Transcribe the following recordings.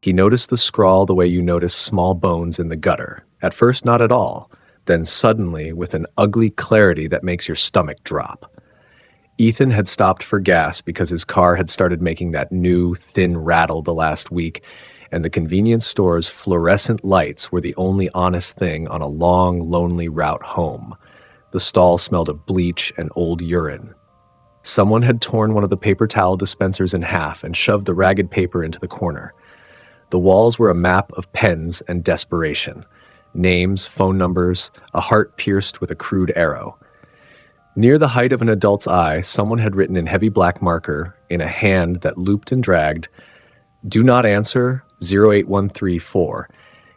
He noticed the scrawl the way you notice small bones in the gutter. At first, not at all. Then suddenly, with an ugly clarity that makes your stomach drop. Ethan had stopped for gas because his car had started making that new, thin rattle the last week, and the convenience store's fluorescent lights were the only honest thing on a long, lonely route home. The stall smelled of bleach and old urine. Someone had torn one of the paper towel dispensers in half and shoved the ragged paper into the corner. The walls were a map of pens and desperation. Names, phone numbers, a heart pierced with a crude arrow. Near the height of an adult's eye, someone had written in heavy black marker, in a hand that looped and dragged, "Do not answer, 08134.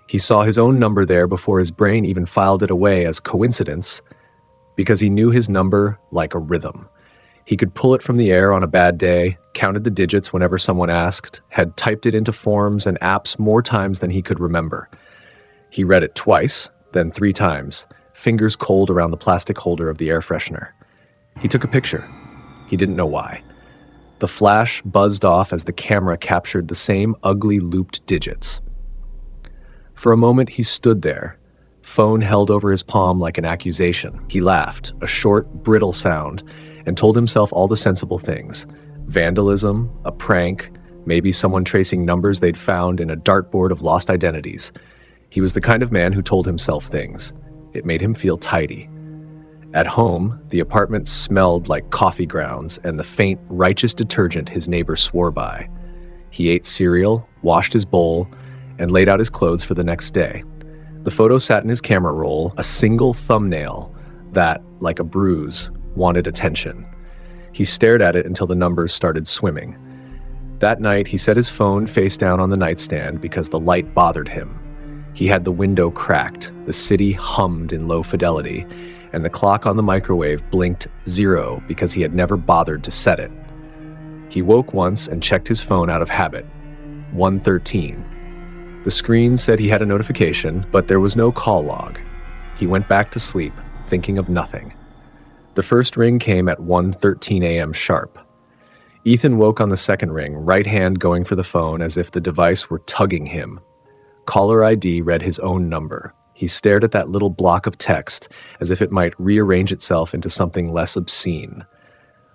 He saw his own number there before his brain even filed it away as coincidence, because he knew his number like a rhythm. He could pull it from the air on a bad day, counted the digits whenever someone asked, had typed it into forms and apps more times than he could remember. He read it twice, then 3 times, fingers cold around the plastic holder of the air freshener. He took a picture. He didn't know why. The flash buzzed off as the camera captured the same ugly looped digits. For a moment he stood there, phone held over his palm like an accusation. He laughed, a short, brittle sound, and told himself all the sensible things. Vandalism, a prank, maybe someone tracing numbers they'd found in a dartboard of lost identities. He was the kind of man who told himself things. It made him feel tidy. At home, the apartment smelled like coffee grounds and the faint, righteous detergent his neighbor swore by. He ate cereal, washed his bowl, and laid out his clothes for the next day. The photo sat in his camera roll, a single thumbnail that, like a bruise, wanted attention. He stared at it until the numbers started swimming. That night, he set his phone face down on the nightstand because the light bothered him. He had the window cracked, the city hummed in low fidelity, and the clock on the microwave blinked 0 because he had never bothered to set it. He woke once and checked his phone out of habit. 1:13. The screen said he had a notification, but there was no call log. He went back to sleep, thinking of nothing. The first ring came at 1:13 a.m. sharp. Ethan woke on the second ring, right hand going for the phone as if the device were tugging him. Caller ID read his own number. He stared at that little block of text as if it might rearrange itself into something less obscene.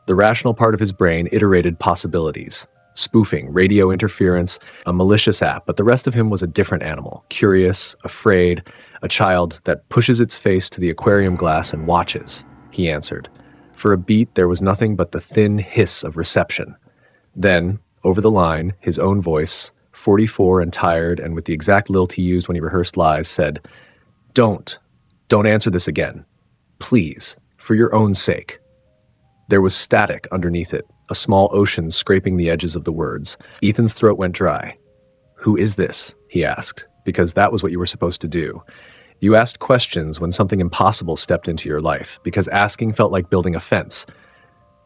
The rational part of his brain iterated possibilities. Spoofing, radio interference, a malicious app, but the rest of him was a different animal. Curious, afraid, a child that pushes its face to the aquarium glass and watches. He answered. For a beat, there was nothing but the thin hiss of reception. Then, over the line, his own voice, 44 and tired and with the exact lilt he used when he rehearsed lies, said, Don't answer this again. Please, for your own sake. There was static underneath it, a small ocean scraping the edges of the words. Ethan's throat went dry. Who is this? He asked, because that was what you were supposed to do. You asked questions when something impossible stepped into your life, because asking felt like building a fence.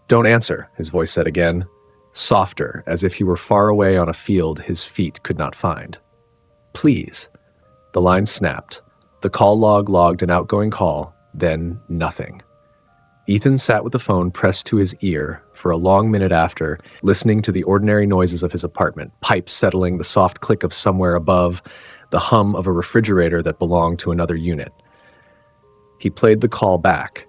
Don't answer, his voice said again, softer, as if he were far away on a field his feet could not find. Please. The line snapped. The call log logged an outgoing call, then nothing. Ethan sat with the phone pressed to his ear for a long minute after, listening to the ordinary noises of his apartment, pipes settling, the soft click of somewhere above, the hum of a refrigerator that belonged to another unit. He played the call back.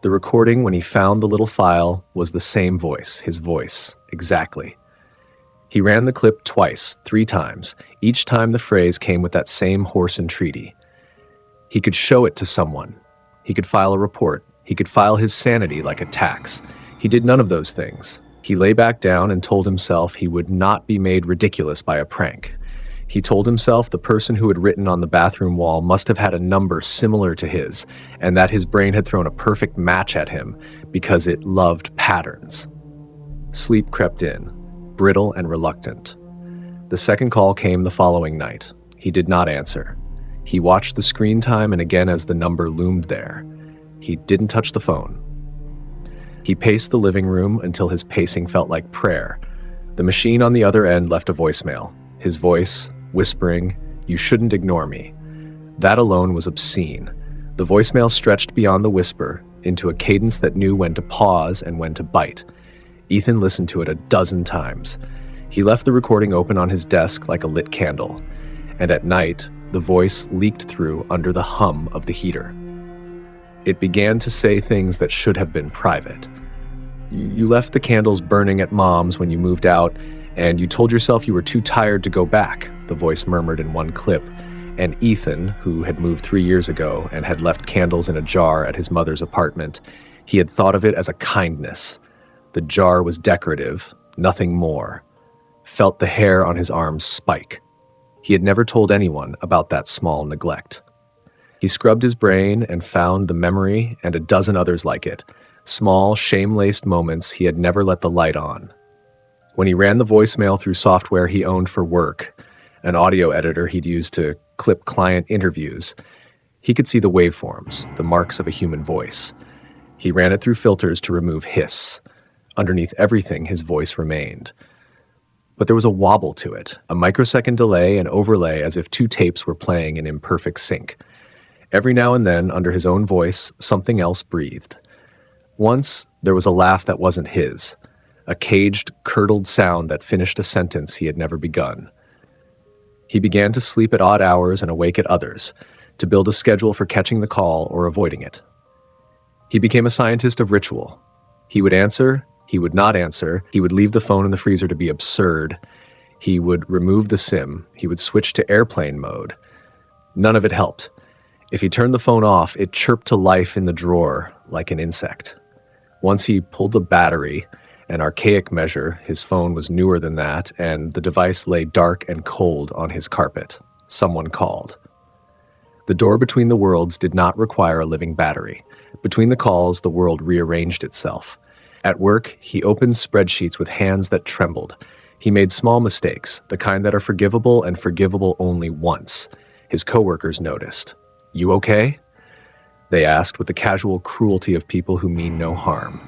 The recording, when he found the little file, was the same voice, his voice, exactly. He ran the clip twice, 3 times. Each time the phrase came with that same hoarse entreaty. He could show it to someone. He could file a report. He could file his sanity like a tax. He did none of those things. He lay back down and told himself he would not be made ridiculous by a prank. He told himself the person who had written on the bathroom wall must have had a number similar to his, and that his brain had thrown a perfect match at him because it loved patterns. Sleep crept in, brittle and reluctant. The second call came the following night. He did not answer. He watched the screen time, and again as the number loomed there. He didn't touch the phone. He paced the living room until his pacing felt like prayer. The machine on the other end left a voicemail. His voice, whispering, "You shouldn't ignore me." That alone was obscene. The voicemail stretched beyond the whisper into a cadence that knew when to pause and when to bite. Ethan listened to it a dozen times. He left the recording open on his desk like a lit candle, and at night, the voice leaked through under the hum of the heater. It began to say things that should have been private. You left the candles burning at Mom's when you moved out, and you told yourself you were too tired to go back, the voice murmured in one clip, and Ethan, who had moved 3 years ago and had left candles in a jar at his mother's apartment, he had thought of it as a kindness. The jar was decorative, nothing more. Felt the hair on his arms spike. He had never told anyone about that small neglect. He scrubbed his brain and found the memory and a dozen others like it, small, shame-laced moments he had never let the light on. When he ran the voicemail through software he owned for work, an audio editor he'd used to clip client interviews, he could see the waveforms, the marks of a human voice. He ran it through filters to remove hiss. Underneath everything, his voice remained. But there was a wobble to it, a microsecond delay and overlay as if two tapes were playing in imperfect sync. Every now and then, under his own voice, something else breathed. Once, there was a laugh that wasn't his, a caged, curdled sound that finished a sentence he had never begun. He began to sleep at odd hours and awake at others, to build a schedule for catching the call or avoiding it. He became a scientist of ritual. He would answer, he would not answer, he would leave the phone in the freezer to be absurd. He would remove the SIM, he would switch to airplane mode. None of it helped. If he turned the phone off, it chirped to life in the drawer like an insect. Once he pulled the battery, an archaic measure, his phone was newer than that, and the device lay dark and cold on his carpet. Someone called. The door between the worlds did not require a living battery. Between the calls, the world rearranged itself. At work, he opened spreadsheets with hands that trembled. He made small mistakes, the kind that are forgivable and forgivable only once. His coworkers noticed. "You okay?" They asked with the casual cruelty of people who mean no harm.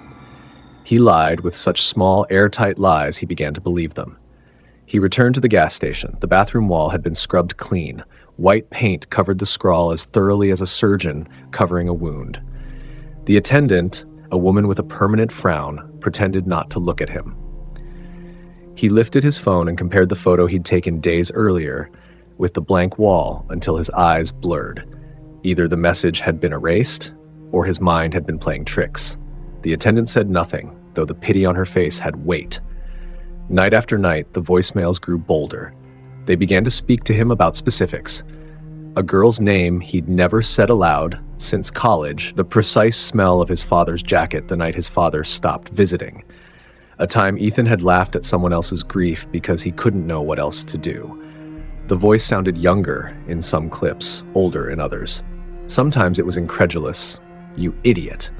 He lied with such small, airtight lies he began to believe them. He returned to the gas station. The bathroom wall had been scrubbed clean. White paint covered the scrawl as thoroughly as a surgeon covering a wound. The attendant, a woman with a permanent frown, pretended not to look at him. He lifted his phone and compared the photo he'd taken days earlier with the blank wall until his eyes blurred. Either the message had been erased, or his mind had been playing tricks. The attendant said nothing, though the pity on her face had weight. Night after night, the voicemails grew bolder. They began to speak to him about specifics. A girl's name he'd never said aloud since college, the precise smell of his father's jacket the night his father stopped visiting. A time Ethan had laughed at someone else's grief because he couldn't know what else to do. The voice sounded younger in some clips, older in others. Sometimes it was incredulous, "You idiot,"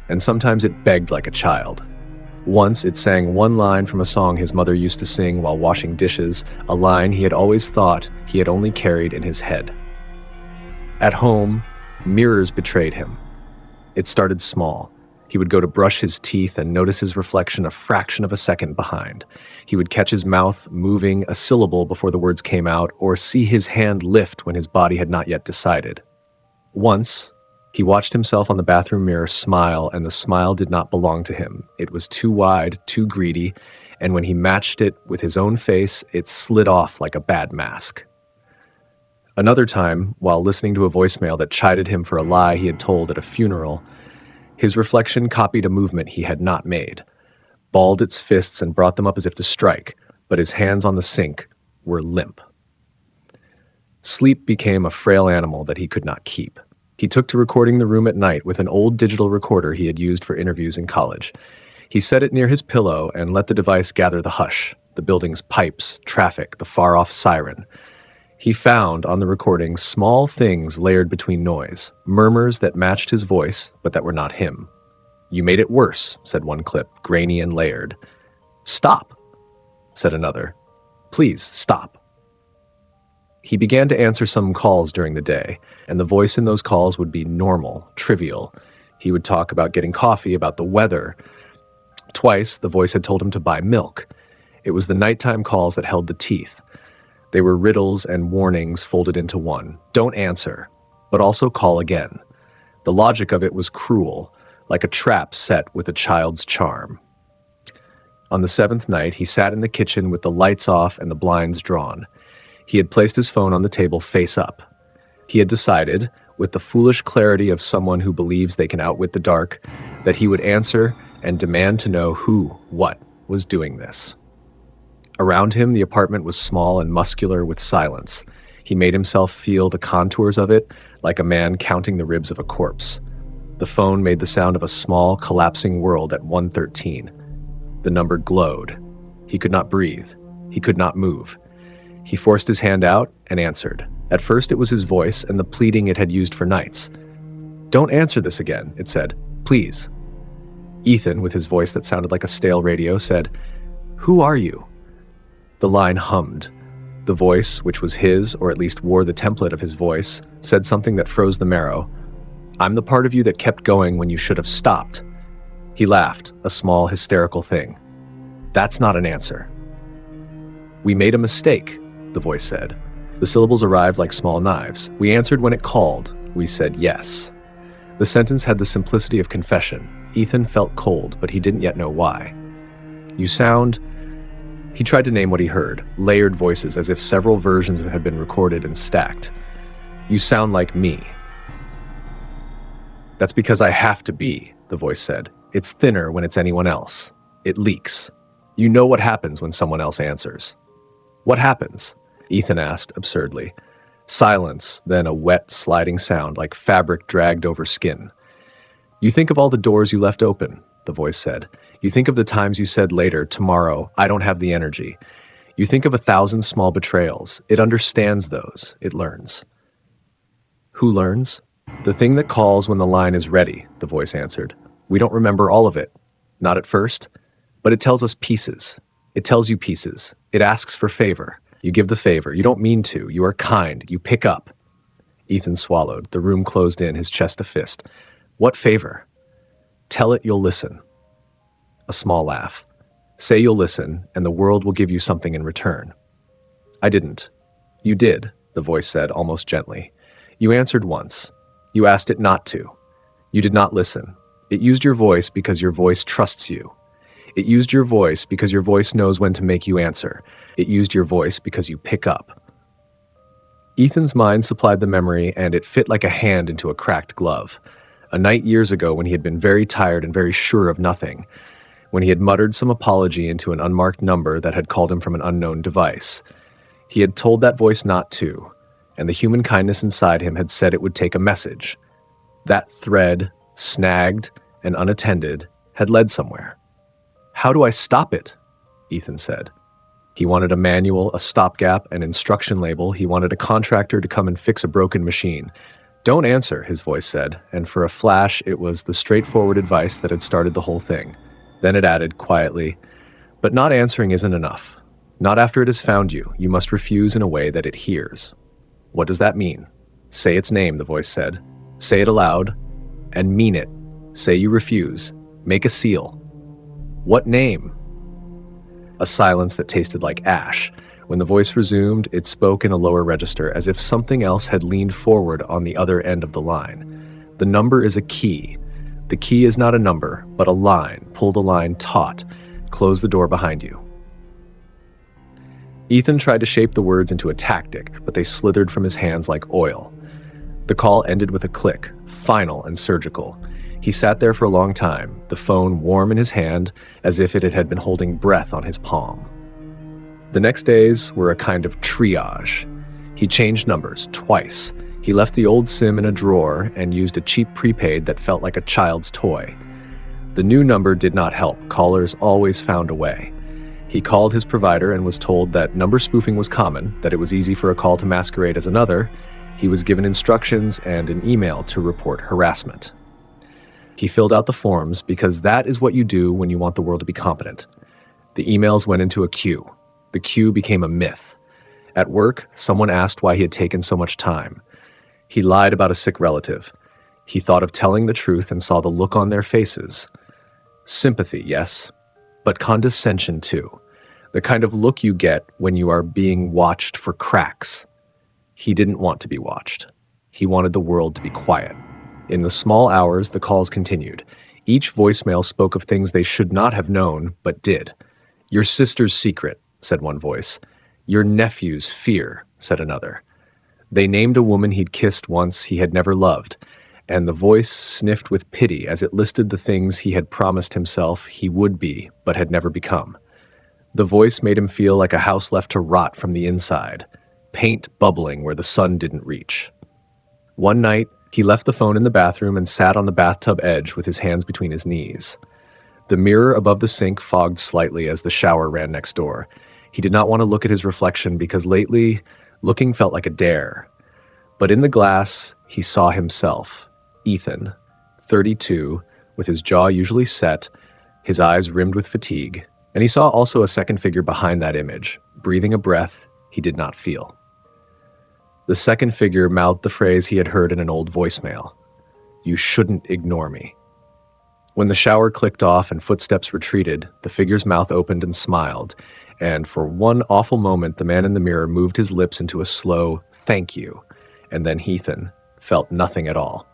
and sometimes it begged like a child. Once it sang one line from a song his mother used to sing while washing dishes, a line he had always thought he had only carried in his head. At home, mirrors betrayed him. It started small. He would go to brush his teeth and notice his reflection a fraction of a second behind. He would catch his mouth moving a syllable before the words came out, or see his hand lift when his body had not yet decided. Once, he watched himself on the bathroom mirror smile, and the smile did not belong to him. It was too wide, too greedy, and when he matched it with his own face, it slid off like a bad mask. Another time, while listening to a voicemail that chided him for a lie he had told at a funeral, his reflection copied a movement he had not made, balled its fists and brought them up as if to strike, but his hands on the sink were limp. Sleep became a frail animal that he could not keep. He took to recording the room at night with an old digital recorder he had used for interviews in college. He set it near his pillow and let the device gather the hush, the building's pipes, traffic, the far-off siren. He found on the recording small things layered between noise, murmurs that matched his voice, but that were not him. "You made it worse," said one clip, grainy and layered. "Stop," said another. "Please, stop." He began to answer some calls during the day, and the voice in those calls would be normal, trivial. He would talk about getting coffee, about the weather. Twice, the voice had told him to buy milk. It was the nighttime calls that held the teeth. They were riddles and warnings folded into one. Don't answer, but also call again. The logic of it was cruel, like a trap set with a child's charm. On the seventh night, he sat in the kitchen with the lights off and the blinds drawn. He had placed his phone on the table face up. He had decided, with the foolish clarity of someone who believes they can outwit the dark, that he would answer and demand to know what was doing this. Around him, the apartment was small and muscular with silence. He made himself feel the contours of it like a man counting the ribs of a corpse. The phone made the sound of a small, collapsing world at 113. The number glowed. He could not breathe. He could not move. He forced his hand out and answered. At first it was his voice and the pleading it had used for nights. "Don't answer this again," it said. "Please." Ethan, with his voice that sounded like a stale radio, said, "Who are you?" The line hummed. The voice, which was his, or at least wore the template of his voice, said something that froze the marrow. "I'm the part of you that kept going when you should have stopped." He laughed, a small, hysterical thing. "That's not an answer." "We made a mistake," the voice said. The syllables arrived like small knives. "We answered when it called. We said yes." The sentence had the simplicity of confession. Ethan felt cold, but he didn't yet know why. "You sound..." He tried to name what he heard, layered voices as if several versions had been recorded and stacked. "You sound like me." "That's because I have to be," the voice said. "It's thinner when it's anyone else. It leaks. You know what happens when someone else answers." "What happens?" Ethan asked absurdly. Silence, then a wet, sliding sound like fabric dragged over skin. "You think of all the doors you left open," the voice said. "You think of the times you said later, tomorrow, I don't have the energy. You think of 1,000 small betrayals. It understands those. It learns." "Who learns?" "The thing that calls when the line is ready," the voice answered. "We don't remember all of it. Not at first. But it tells us pieces. It tells you pieces. It asks for favor. You give the favor. You don't mean to. You are kind. You pick up." Ethan swallowed. The room closed in, his chest a fist. "What favor?" "Tell it you'll listen." A small laugh. "Say you'll listen, and the world will give you something in return." "I didn't." "You did," the voice said, almost gently. "You answered once. You asked it not to. You did not listen. It used your voice because your voice trusts you. It used your voice because your voice knows when to make you answer. It used your voice because you pick up." Ethan's mind supplied the memory, and it fit like a hand into a cracked glove. A night years ago when he had been very tired and very sure of nothing, when he had muttered some apology into an unmarked number that had called him from an unknown device. He had told that voice not to, and the human kindness inside him had said it would take a message. That thread, snagged and unattended, had led somewhere. "How do I stop it?" Ethan said. He wanted a manual, a stopgap, an instruction label. He wanted a contractor to come and fix a broken machine. "Don't answer," his voice said, and for a flash it was the straightforward advice that had started the whole thing. Then it added, quietly, "But not answering isn't enough. Not after it has found you. You must refuse in a way that it hears." "What does that mean?" "Say its name," the voice said. "Say it aloud, and mean it. Say you refuse. Make a seal." "What name?" A silence that tasted like ash. When the voice resumed, it spoke in a lower register, as if something else had leaned forward on the other end of the line. "The number is a key. The key is not a number, but a line. Pull the line taut. Close the door behind you." Ethan tried to shape the words into a tactic, but they slithered from his hands like oil. The call ended with a click, final and surgical. He sat there for a long time, the phone warm in his hand, as if it had been holding breath on his palm. The next days were a kind of triage. He changed numbers twice. He left the old SIM in a drawer and used a cheap prepaid that felt like a child's toy. The new number did not help. Callers always found a way. He called his provider and was told that number spoofing was common, that it was easy for a call to masquerade as another. He was given instructions and an email to report harassment. He filled out the forms because that is what you do when you want the world to be competent. The emails went into a queue. The queue became a myth. At work, someone asked why he had taken so much time. He lied about a sick relative. He thought of telling the truth and saw the look on their faces. Sympathy, yes, but condescension too. The kind of look you get when you are being watched for cracks. He didn't want to be watched. He wanted the world to be quiet. In the small hours, the calls continued. Each voicemail spoke of things they should not have known, but did. "Your sister's secret," said one voice. "Your nephew's fear," said another. They named a woman he'd kissed once he had never loved, and the voice sniffed with pity as it listed the things he had promised himself he would be but had never become. The voice made him feel like a house left to rot from the inside, paint bubbling where the sun didn't reach. One night, he left the phone in the bathroom and sat on the bathtub edge with his hands between his knees. The mirror above the sink fogged slightly as the shower ran next door. He did not want to look at his reflection because lately, looking felt like a dare. But in the glass, he saw himself, Ethan, 32, with his jaw usually set, his eyes rimmed with fatigue, and he saw also a second figure behind that image, breathing a breath he did not feel. The second figure mouthed the phrase he had heard in an old voicemail, "You shouldn't ignore me." When the shower clicked off and footsteps retreated, the figure's mouth opened and smiled, and for one awful moment the man in the mirror moved his lips into a slow "thank you," and then Ethan felt nothing at all.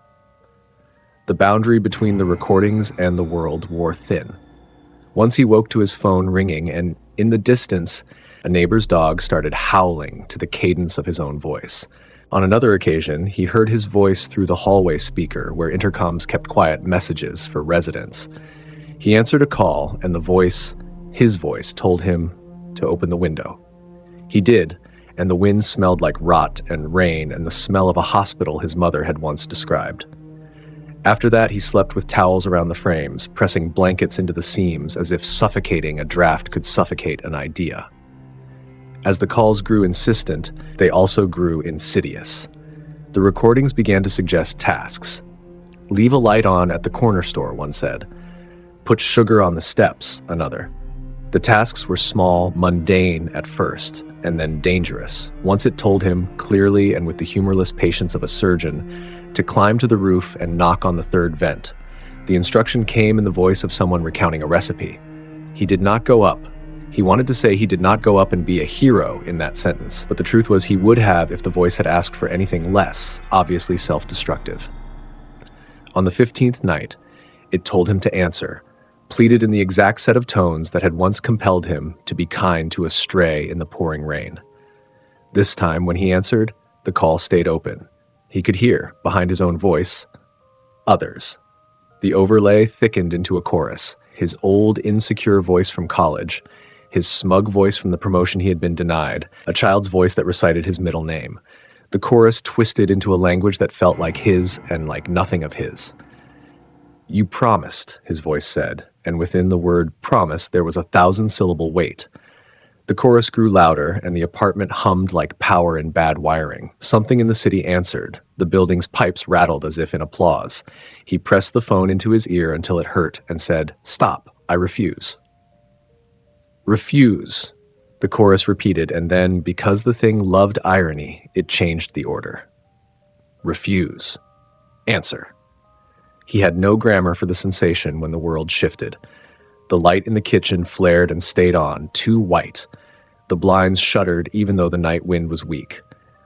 The boundary between the recordings and the world wore thin. Once he woke to his phone ringing, and in the distance, a neighbor's dog started howling to the cadence of his own voice. On another occasion, he heard his voice through the hallway speaker where intercoms kept quiet messages for residents. He answered a call, and the voice, his voice, told him to open the window. He did, and the wind smelled like rot and rain and the smell of a hospital his mother had once described. After that, he slept with towels around the frames, pressing blankets into the seams as if suffocating a draft could suffocate an idea. As the calls grew insistent, they also grew insidious. The recordings began to suggest tasks. "Leave a light on at the corner store," one said. "Put sugar on the steps," another. The tasks were small, mundane at first, and then dangerous, once it told him, clearly and with the humorless patience of a surgeon, to climb to the roof and knock on the third vent. The instruction came in the voice of someone recounting a recipe. He did not go up. He wanted to say he did not go up and be a hero in that sentence, but the truth was he would have if the voice had asked for anything less, obviously self-destructive. On the 15th night, it told him to answer, pleaded in the exact set of tones that had once compelled him to be kind to a stray in the pouring rain. This time, when he answered, the call stayed open. He could hear, behind his own voice, others. The overlay thickened into a chorus, his old, insecure voice from college, his smug voice from the promotion he had been denied, a child's voice that recited his middle name. The chorus twisted into a language that felt like his and like nothing of his. "You promised," his voice said, and within the word promise there was a 1,000-syllable weight. The chorus grew louder, and the apartment hummed like power in bad wiring. Something in the city answered. The building's pipes rattled as if in applause. He pressed the phone into his ear until it hurt and said, "Stop, I refuse." "Refuse," the chorus repeated, and then, because the thing loved irony, it changed the order. "Refuse. Answer." He had no grammar for the sensation when the world shifted. The light in the kitchen flared and stayed on, too white. The blinds shuddered even though the night wind was weak.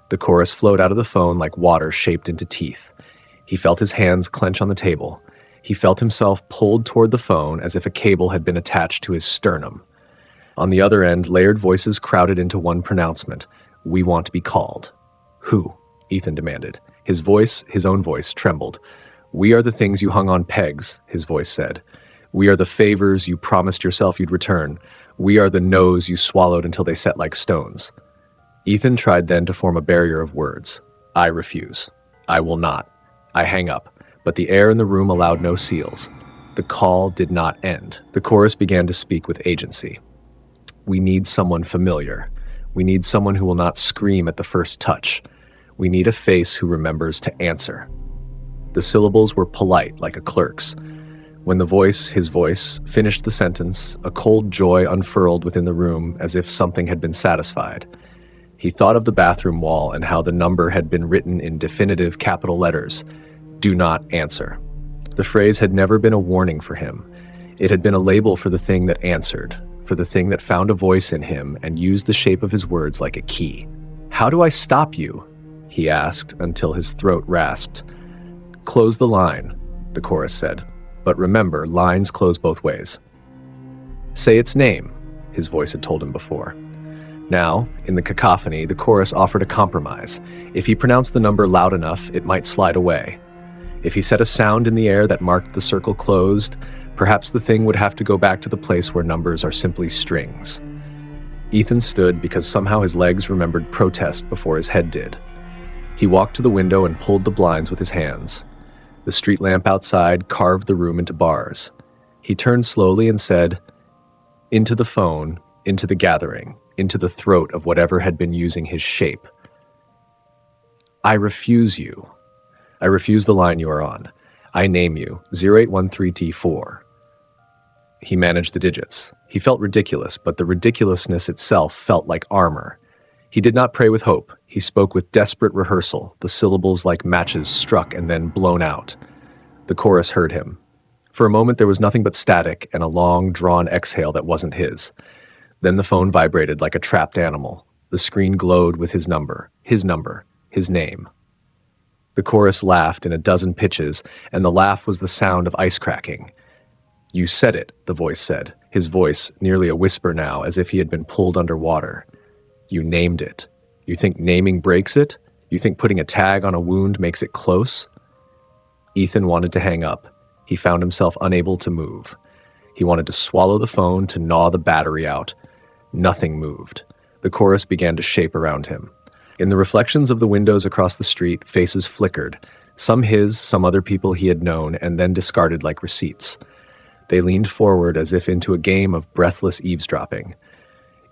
The chorus flowed out of the phone like water shaped into teeth. He felt his hands clench on the table. He felt himself pulled toward the phone as if a cable had been attached to his sternum. On the other end, layered voices crowded into one pronouncement. "We want to be called." "Who?" Ethan demanded. His voice, his own voice, trembled. "We are the things you hung on pegs," his voice said. "We are the favors you promised yourself you'd return. We are the no's you swallowed until they set like stones." Ethan tried then to form a barrier of words. "I refuse. I will not. I hang up." But the air in the room allowed no seals. The call did not end. The chorus began to speak with agency. "We need someone familiar. We need someone who will not scream at the first touch. We need a face who remembers to answer." The syllables were polite, like a clerk's. When the voice, his voice, finished the sentence, a cold joy unfurled within the room as if something had been satisfied. He thought of the bathroom wall and how the number had been written in definitive capital letters, "Do not answer." The phrase had never been a warning for him. It had been a label for the thing that answered, for the thing that found a voice in him and used the shape of his words like a key. "How do I stop you?" he asked until his throat rasped. "Close the line," the chorus said. "But remember, lines close both ways." "Say its name," his voice had told him before. Now, in the cacophony, the chorus offered a compromise. If he pronounced the number loud enough, it might slide away. If he set a sound in the air that marked the circle closed, perhaps the thing would have to go back to the place where numbers are simply strings. Ethan stood because somehow his legs remembered protest before his head did. He walked to the window and pulled the blinds with his hands. The street lamp outside carved the room into bars. He turned slowly and said, "Into the phone, into the gathering, into the throat of whatever had been using his shape. I refuse you. I refuse the line you are on. I name you 0813T4. He managed the digits. He felt ridiculous, but the ridiculousness itself felt like armor. He did not pray with hope. He spoke with desperate rehearsal, the syllables like matches struck and then blown out. The chorus heard him. For a moment there was nothing but static and a long, drawn exhale that wasn't his. Then the phone vibrated like a trapped animal. The screen glowed with his number, his name. The chorus laughed in a dozen pitches, and the laugh was the sound of ice cracking. "You said it," the voice said, his voice nearly a whisper now, as if he had been pulled underwater. "You named it. You think naming breaks it? You think putting a tag on a wound makes it close?" Ethan wanted to hang up. He found himself unable to move. He wanted to swallow the phone, to gnaw the battery out. Nothing moved. The chorus began to shape around him. In the reflections of the windows across the street, faces flickered, some his, some other people he had known and then discarded like receipts. They leaned forward as if into a game of breathless eavesdropping.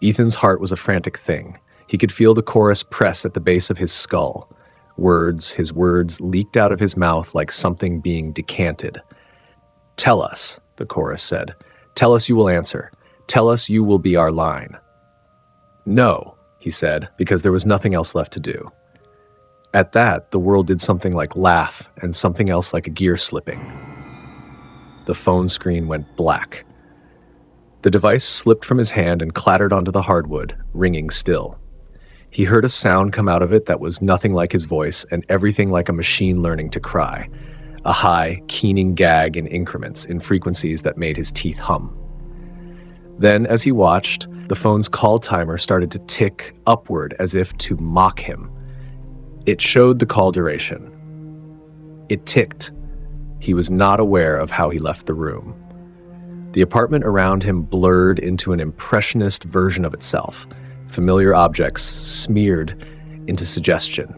Ethan's heart was a frantic thing. He could feel the chorus press at the base of his skull. His words leaked out of his mouth like something being decanted. "Tell us," the chorus said. "Tell us you will answer. Tell us you will be our line." "No," he said, because there was nothing else left to do. At that, the world did something like laugh and something else like a gear slipping. The phone screen went black. The device slipped from his hand and clattered onto the hardwood, ringing still. He heard a sound come out of it that was nothing like his voice and everything like a machine learning to cry. A high, keening gag in increments, in frequencies that made his teeth hum. Then, as he watched, the phone's call timer started to tick upward as if to mock him. It showed the call duration. It ticked. He was not aware of how he left the room. The apartment around him blurred into an impressionist version of itself, familiar objects smeared into suggestion.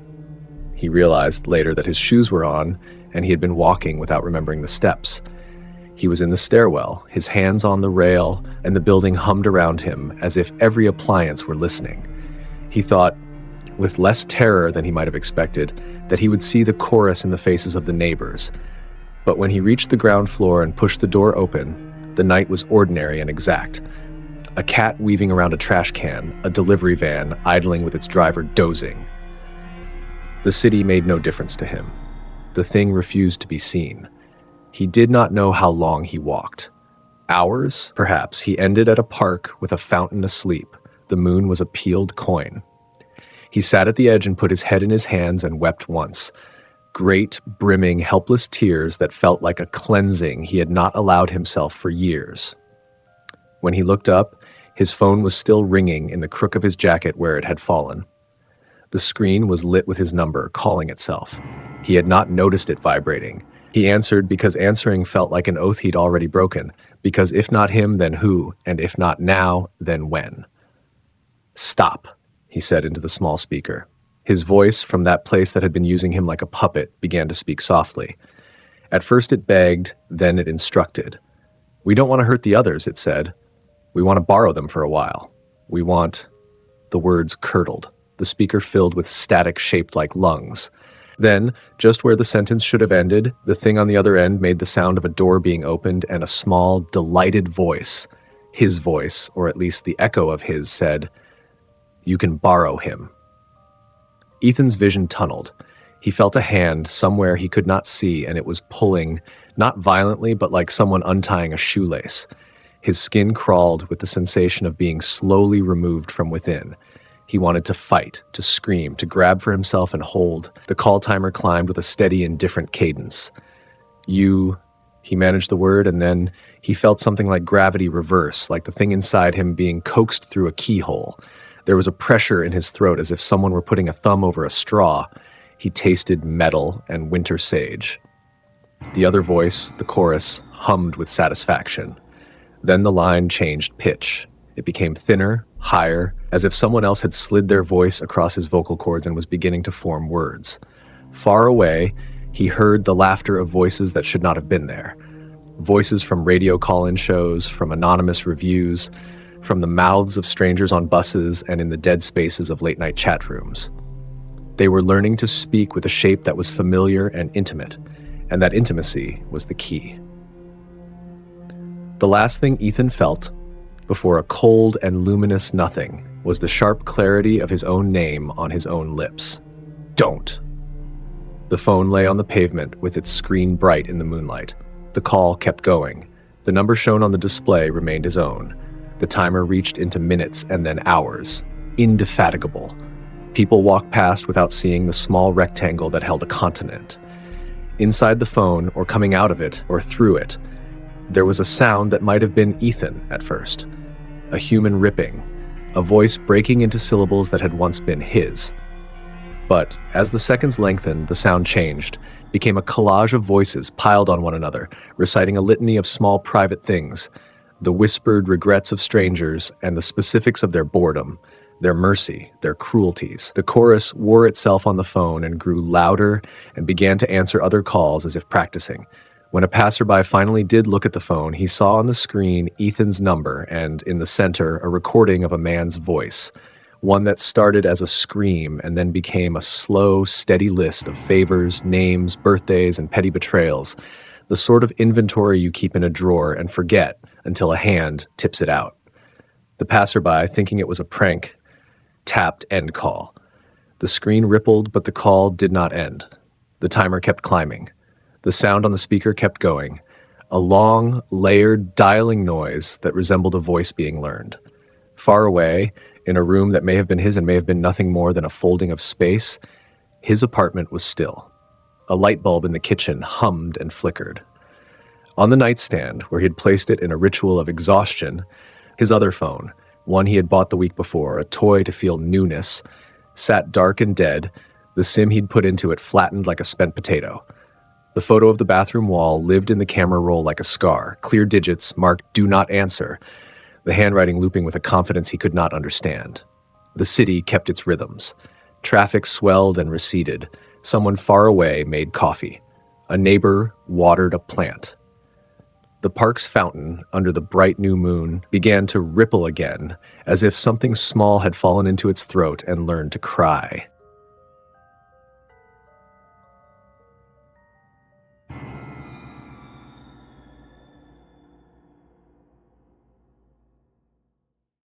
He realized later that his shoes were on, and he had been walking without remembering the steps. He was in the stairwell, his hands on the rail, and the building hummed around him as if every appliance were listening. He thought, with less terror than he might have expected, that he would see the chorus in the faces of the neighbors. But when he reached the ground floor and pushed the door open, the night was ordinary and exact. A cat weaving around a trash can, a delivery van idling with its driver dozing. The city made no difference to him. The thing refused to be seen. He did not know how long he walked. Hours, perhaps. He ended at a park with a fountain asleep. The moon was a peeled coin. He sat at the edge and put his head in his hands and wept once. Great, brimming, helpless tears that felt like a cleansing he had not allowed himself for years. When he looked up, his phone was still ringing in the crook of his jacket where it had fallen. The screen was lit with his number, calling itself. He had not noticed it vibrating. He answered because answering felt like an oath he'd already broken, because if not him, then who, and if not now, then when? "Stop," he said into the small speaker. His voice, from that place that had been using him like a puppet, began to speak softly. At first it begged, then it instructed. "We don't want to hurt the others," it said. "We want to borrow them for a while. We want..." The words curdled, the speaker filled with static shaped like lungs. Then, just where the sentence should have ended, the thing on the other end made the sound of a door being opened, and a small, delighted voice, his voice, or at least the echo of his, said, "You can borrow him." Ethan's vision tunneled. He felt a hand somewhere he could not see, and it was pulling, not violently, but like someone untying a shoelace. His skin crawled with the sensation of being slowly removed from within. He wanted to fight, to scream, to grab for himself and hold. The call timer climbed with a steady, indifferent cadence. "You He managed the word, and then he felt something like gravity reverse, like the thing inside him being coaxed through a keyhole. There was a pressure in his throat as if someone were putting a thumb over a straw. He tasted metal and winter sage. The other voice, the chorus, hummed with satisfaction. Then the line changed pitch. It became thinner, higher, as if someone else had slid their voice across his vocal cords and was beginning to form words. Far away, he heard the laughter of voices that should not have been there. Voices from radio call-in shows, from anonymous reviews, from the mouths of strangers on buses and in the dead spaces of late-night chat rooms. They were learning to speak with a shape that was familiar and intimate, and that intimacy was the key. The last thing Ethan felt, before a cold and luminous nothing, was the sharp clarity of his own name on his own lips. Don't. The phone lay on the pavement with its screen bright in the moonlight. The call kept going. The number shown on the display remained his own. The timer reached into minutes and then hours. Indefatigable. People walked past without seeing the small rectangle that held a continent. Inside the phone, or coming out of it, or through it, there was a sound that might have been Ethan at first. A human ripping, a voice breaking into syllables that had once been his. But as the seconds lengthened, the sound changed, became a collage of voices piled on one another, reciting a litany of small private things, the whispered regrets of strangers and the specifics of their boredom, their mercy, their cruelties. The chorus wore itself on the phone and grew louder and began to answer other calls as if practicing. When a passerby finally did look at the phone, he saw on the screen Ethan's number and, in the center, a recording of a man's voice, one that started as a scream and then became a slow, steady list of favors, names, birthdays, and petty betrayals, the sort of inventory you keep in a drawer and forget until a hand tips it out. The passerby, thinking it was a prank, tapped end call. The screen rippled, but the call did not end. The timer kept climbing. The sound on the speaker kept going, a long, layered, dialing noise that resembled a voice being learned. Far away, in a room that may have been his and may have been nothing more than a folding of space, his apartment was still. A light bulb in the kitchen hummed and flickered. On the nightstand, where he had placed it in a ritual of exhaustion, his other phone, one he had bought the week before, a toy to feel newness, sat dark and dead, the SIM he'd put into it flattened like a spent potato. The photo of the bathroom wall lived in the camera roll like a scar, clear digits marked "Do Not Answer," the handwriting looping with a confidence he could not understand. The city kept its rhythms. Traffic swelled and receded. Someone far away made coffee. A neighbor watered a plant. The park's fountain, under the bright new moon, began to ripple again, as if something small had fallen into its throat and learned to cry.